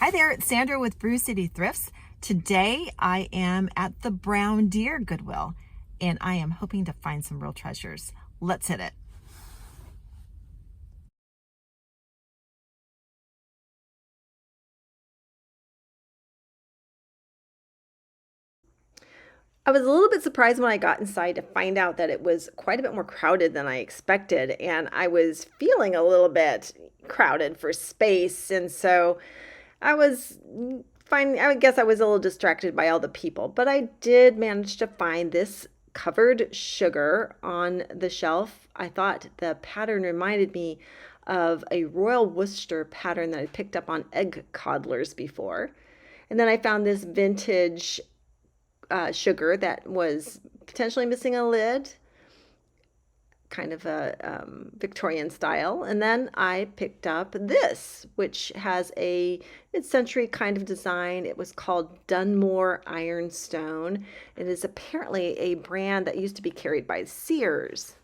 Hi there, it's Sandra with Brew City Thrifts. Today I am at the Brown Deer Goodwill and I am hoping to find some real treasures. Let's hit it. I was a little bit surprised when I got inside to find out that it was quite a bit more crowded than I expected, and I was feeling a little bit crowded for space, and so I was fine. I guess I was a little distracted by all the people, but I did manage to find this covered sugar on the shelf. I thought the pattern reminded me of a Royal Worcester pattern that I picked up on egg coddlers before. And then I found this vintage sugar that was potentially missing a lid, kind of a Victorian style. And then I picked up this, which has a mid-century kind of design. It was called Dunmore Ironstone. It is apparently a brand that used to be carried by Sears.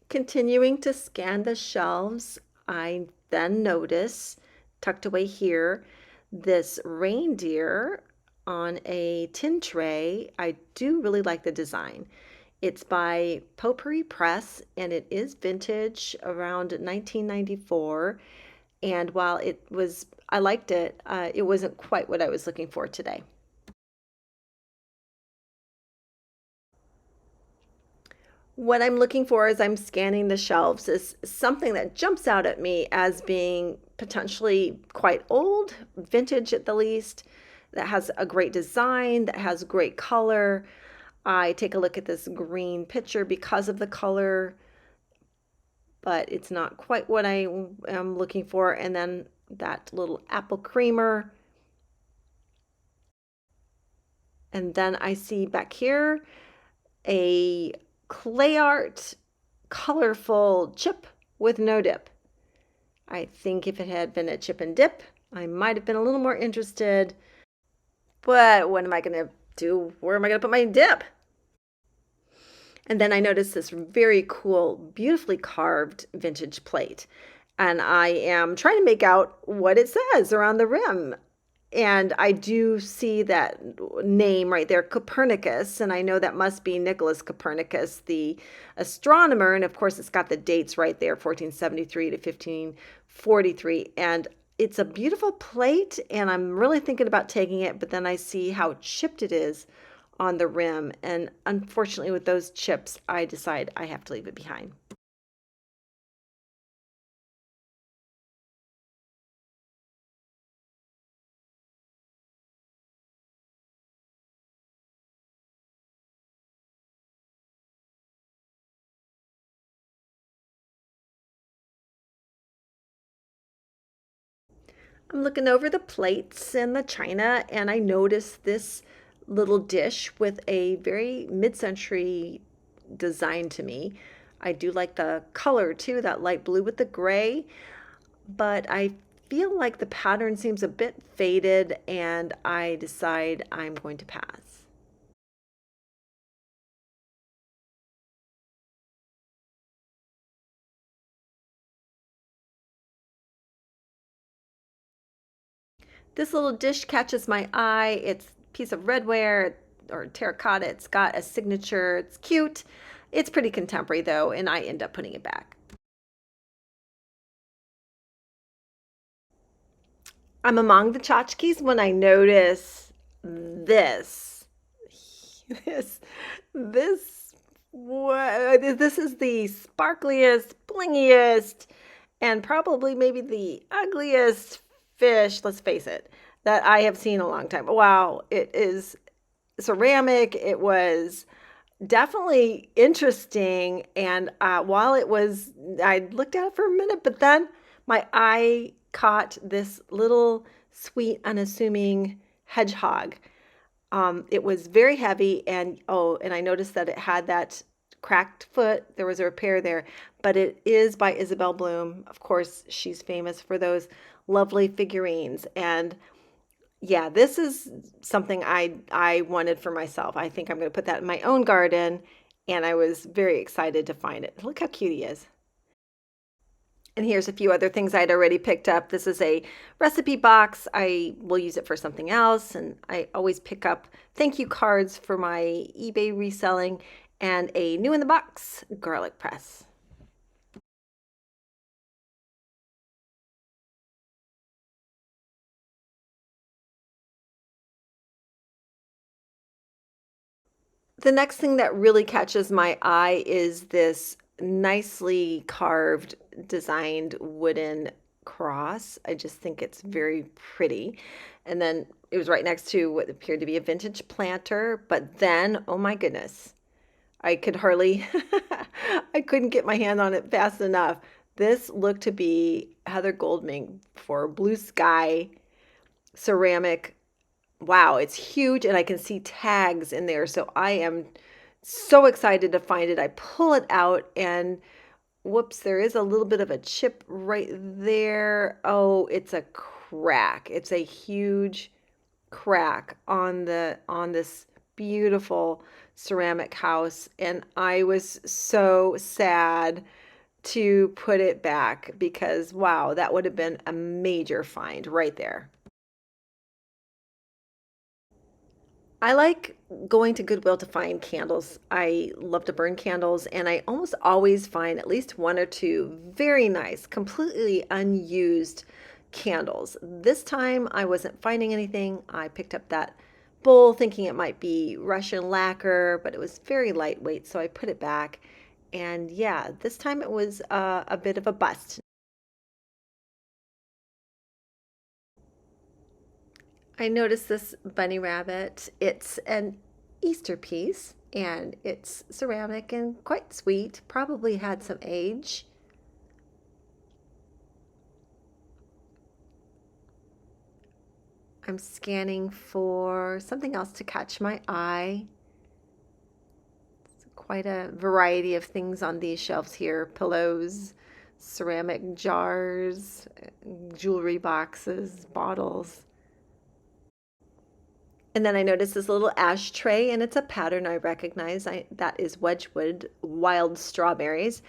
Continuing to scan the shelves, I then notice, tucked away here, this reindeer on a tin tray. I do really like the design. It's by Potpourri Press and it is vintage around 1994. And while I liked it, it wasn't quite what I was looking for today. What I'm looking for as I'm scanning the shelves is something that jumps out at me as being potentially quite old, vintage at the least, that has a great design, that has great color. I take a look at this green picture because of the color, but it's not quite what I am looking for. And then that little apple creamer. And then I see back here a clay art colorful chip with no dip. I think if it had been a chip and dip, I might have been a little more interested. But what am I going to do? Where am I going to put my dip? And then I noticed this very cool, beautifully carved vintage plate. And I am trying to make out what it says around the rim. And I do see that name right there, Copernicus, and I know that must be Nicholas Copernicus, the astronomer. And of course, it's got the dates right there, 1473 to 1543. And it's a beautiful plate, and I'm really thinking about taking it, but then I see how chipped it is on the rim. And unfortunately, with those chips, I decide I have to leave it behind. I'm looking over the plates and the china, and I notice this little dish with a very mid-century design to me. I do like the color too, that light blue with the gray, but I feel like the pattern seems a bit faded, and I decide I'm going to pass. This little dish catches my eye. It's a piece of redware or terracotta. It's got a signature. It's cute. It's pretty contemporary though, and I end up putting it back. I'm among the tchotchkes when I notice this. This, this, this is the sparkliest, blingiest, and probably maybe the ugliest fish, let's face it, that I have seen in a long time. Wow, it is ceramic. It was definitely interesting. And while it was, I looked at it for a minute, but then my eye caught this little sweet, unassuming hedgehog. It was very heavy, and oh, and I noticed that it had that cracked foot. There was a repair there, but it is by Isabelle Bloom. Of course, she's famous for those lovely figurines. And yeah, this is something I wanted for myself. I think I'm going to put that in my own garden, and I was very excited to find it. Look how cute he is. And here's a few other things I'd already picked up. This is a recipe box. I will use it for something else. And I always pick up thank you cards for my eBay reselling and a new in the box garlic press. The next thing that really catches my eye is this nicely carved, designed wooden cross. I just think it's very pretty. And then it was right next to what appeared to be a vintage planter. But then, oh my goodness, I could hardly, I couldn't get my hand on it fast enough. This looked to be Heather Goldming for blue sky ceramic. Wow, it's huge and I can see tags in there. So I am so excited to find it. I pull it out and whoops, there is a little bit of a chip right there. Oh, it's a crack. It's a huge crack on this beautiful ceramic house and I was so sad to put it back because wow, that would have been a major find right there. I like going to Goodwill to find candles. I love to burn candles, and I almost always find at least one or two very nice, completely unused candles. This time I wasn't finding anything. I picked up that bowl thinking it might be Russian lacquer, but it was very lightweight, so I put it back. And yeah, this time it was a bit of a bust. I noticed this bunny rabbit. It's an Easter piece and it's ceramic and quite sweet. Probably had some age. I'm scanning for something else to catch my eye. It's quite a variety of things on these shelves here. Pillows, ceramic jars, jewelry boxes, bottles. And then I noticed this little ashtray, and it's a pattern I recognize. That is Wedgwood Wild Strawberries.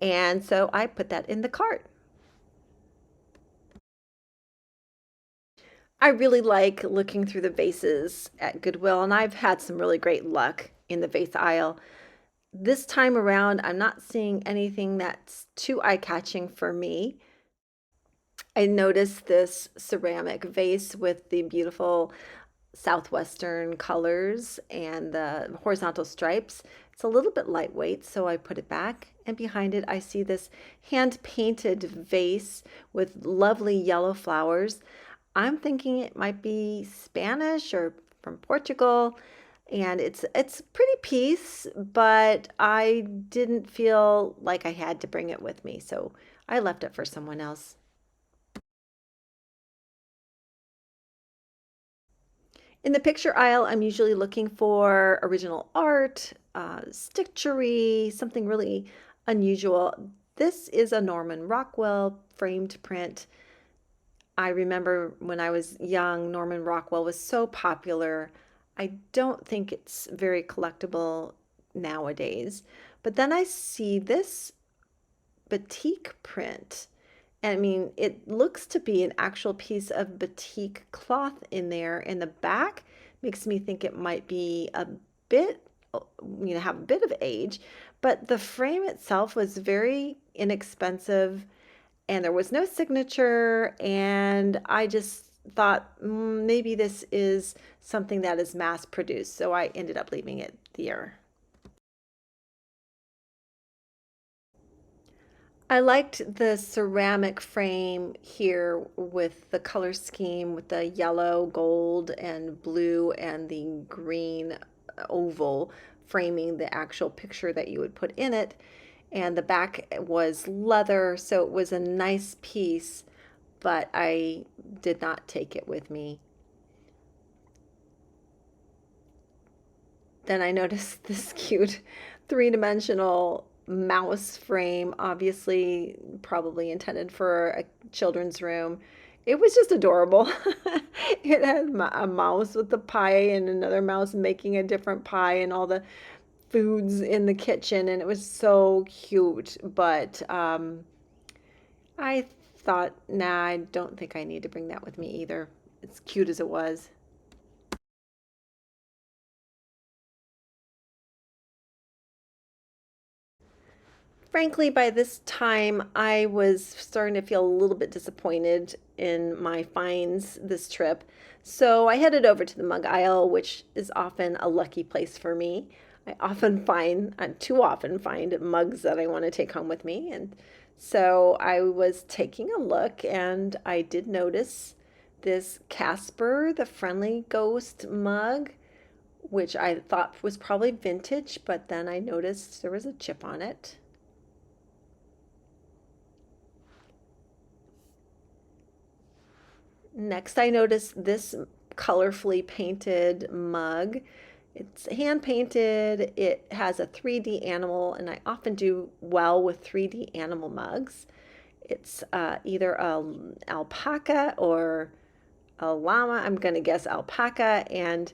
And so I put that in the cart. I really like looking through the vases at Goodwill, and I've had some really great luck in the vase aisle. This time around, I'm not seeing anything that's too eye-catching for me. I noticed this ceramic vase with the beautiful southwestern colors and the horizontal stripes. It's a little bit lightweight, so I put it back. And behind it, I see this hand-painted vase with lovely yellow flowers. I'm thinking it might be Spanish or from Portugal. And it's a pretty piece, but I didn't feel like I had to bring it with me, so I left it for someone else. In the picture aisle, I'm usually looking for original art, stitchery, something really unusual. This is a Norman Rockwell framed print. I remember when I was young, Norman Rockwell was so popular. I don't think it's very collectible nowadays. But then I see this batik print. And I mean, it looks to be an actual piece of batik cloth in there. In the back makes me think it might be a bit, have a bit of age, but the frame itself was very inexpensive and there was no signature. And I just thought maybe this is something that is mass produced. So I ended up leaving it there. I liked the ceramic frame here with the color scheme with the yellow, gold, and blue and the green oval framing the actual picture that you would put in it. And the back was leather, so it was a nice piece, but I did not take it with me. Then I noticed this cute three-dimensional mouse frame, obviously probably intended for a children's room. It was just adorable. It had a mouse with the pie and another mouse making a different pie and all the foods in the kitchen, and it was so cute. But I thought, nah, I don't think I need to bring that with me either. It's cute as it was. Frankly, by this time, I was starting to feel a little bit disappointed in my finds this trip. So I headed over to the mug aisle, which is often a lucky place for me. I often find, too often find mugs that I want to take home with me. And so I was taking a look and I did notice this Casper, the Friendly Ghost mug, which I thought was probably vintage, but then I noticed there was a chip on it. Next, I noticed this colorfully painted mug. It's hand painted. It has a 3D animal, and I often do well with 3D animal mugs. It's either a alpaca or a llama. I'm going to guess alpaca, and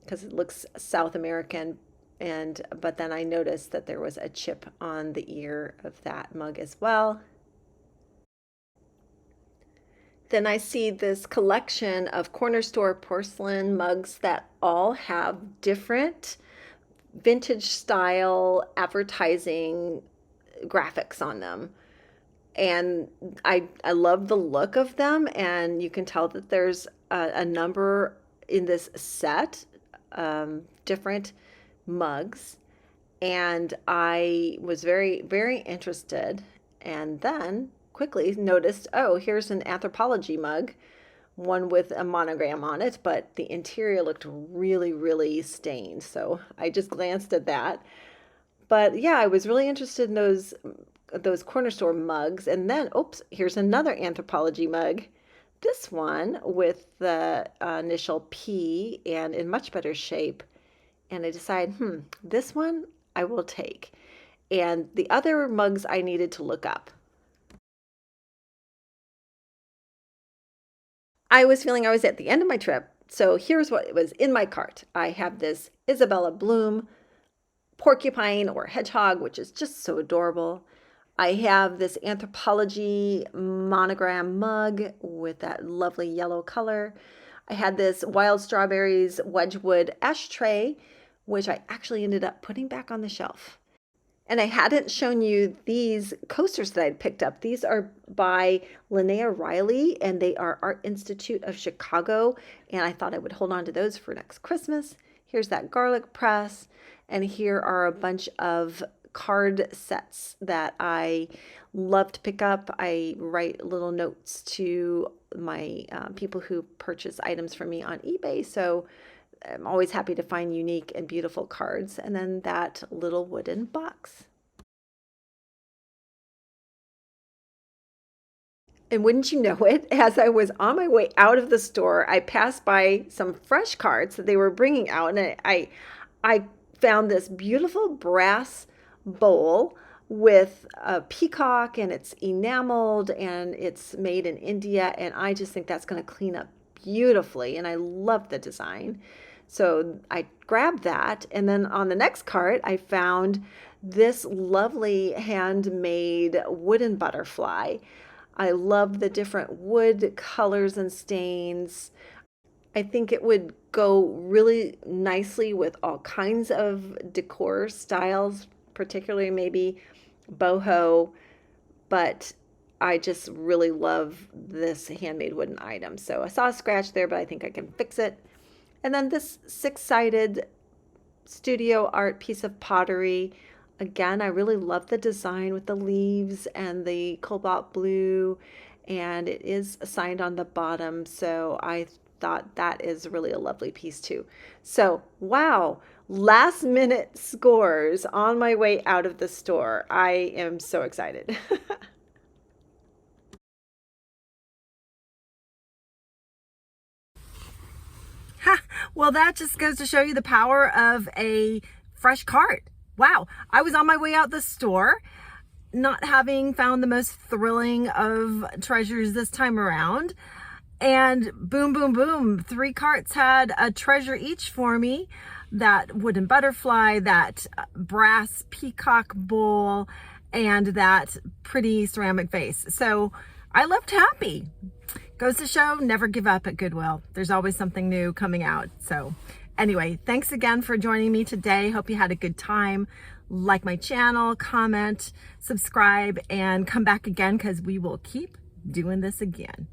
because it looks South American. And but then I noticed that there was a chip on the ear of that mug as well. Then I see this collection of corner store porcelain mugs that all have different vintage style advertising graphics on them. And I love the look of them, and you can tell that there's a number in this set, different mugs. And I was very, very interested. And then quickly noticed, oh, here's an Anthropologie mug, one with a monogram on it, but the interior looked really, really stained. So I just glanced at that. But yeah, I was really interested in those corner store mugs. And then, oops, here's another Anthropologie mug. This one with the initial P and in much better shape. And I decided, this one I will take. And the other mugs I needed to look up. I was feeling I was at the end of my trip. So here's what was in my cart. I have this Isabelle Bloom porcupine or hedgehog, which is just so adorable. I have this Anthropologie monogram mug with that lovely yellow color. I had this wild strawberries Wedgwood ashtray, which I actually ended up putting back on the shelf. And I hadn't shown you these coasters that I'd picked up. These are by Linnea Riley, and they are Art Institute of Chicago. And I thought I would hold on to those for next Christmas. Here's that garlic press. And here are a bunch of card sets that I love to pick up. I write little notes to my people who purchase items from me on eBay. So I'm always happy to find unique and beautiful cards. And then that little wooden box. And wouldn't you know it, as I was on my way out of the store, I passed by some fresh cards that they were bringing out. And I found this beautiful brass bowl with a peacock, and it's enameled and it's made in India. And I just think that's going to clean up beautifully. And I love the design. So I grabbed that, and then on the next cart, I found this lovely handmade wooden butterfly. I love the different wood colors and stains. I think it would go really nicely with all kinds of decor styles, particularly maybe boho, but I just really love this handmade wooden item. So I saw a scratch there, but I think I can fix it. And then this six-sided studio art piece of pottery. Again, I really love the design with the leaves and the cobalt blue, and it is signed on the bottom. So I thought that is really a lovely piece too. So, wow, last minute scores on my way out of the store. I am so excited. Well, that just goes to show you the power of a fresh cart. Wow. I was on my way out the store, not having found the most thrilling of treasures this time around. And boom, boom, boom. 3 carts had a treasure each for me. That wooden butterfly, that brass peacock bowl, and that pretty ceramic vase. So I left happy. Goes to show, never give up at Goodwill. There's always something new coming out. So anyway, thanks again for joining me today. Hope you had a good time. Like my channel, comment, subscribe, and come back again because we will keep doing this again.